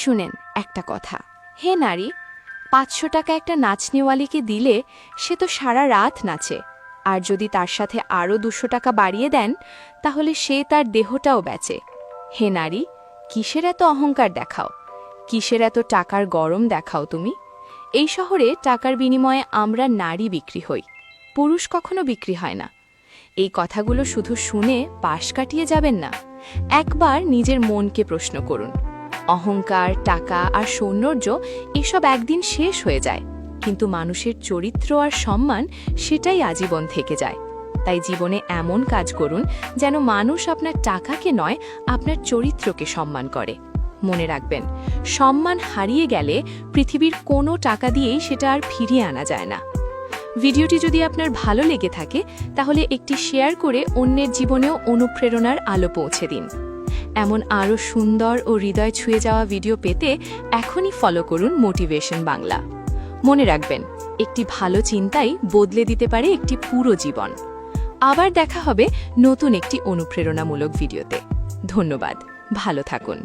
শুনেন একটা কথা, হে নারী, 500 টাকা একটা নাচনেওয়ালিকে দিলে সে তো সারা রাত নাচে, আর যদি তার সাথে আরও 200 টাকা বাড়িয়ে দেন তাহলে সে তার দেহটাও বেচে। হে নারী, কিসের এত অহংকার দেখাও? কিসের এত টাকার গরম দেখাও তুমি? এই শহরে টাকার বিনিময়ে আমরা নারী বিক্রি হই, পুরুষ কখনো বিক্রি হয় না। এই কথাগুলো শুধু শুনে পাশ কাটিয়ে যাবেন না, একবার নিজের মনকে প্রশ্ন করুন। অহংকার, টাকা আর সৌন্দর্য এসব একদিন শেষ হয়ে যায়, কিন্তু মানুষের চরিত্র আর সম্মান সেটাই আজীবন থেকে যায়। তাই জীবনে এমন কাজ করুন যেন মানুষ আপনার টাকাকে নয়, আপনার চরিত্রকে সম্মান করে। মনে রাখবেন, সম্মান হারিয়ে গেলে পৃথিবীর কোনো টাকা দিয়েই সেটা আর ফিরিয়ে আনা যায় না। ভিডিওটি যদি আপনার ভালো লেগে থাকে তাহলে একটি শেয়ার করে অন্যের জীবনেও অনুপ্রেরণার আলো পৌঁছে দিন। এমন আরও সুন্দর ও হৃদয় ছুঁয়ে যাওয়া ভিডিও পেতে এখনই ফলো করুন মোটিভেশন বাংলা। মনে রাখবেন, একটি ভালো চিন্তাই বদলে দিতে পারে একটি পুরো জীবন। আবার দেখা হবে নতুন একটি অনুপ্রেরণামূলক ভিডিওতে। ধন্যবাদ, ভালো থাকুন।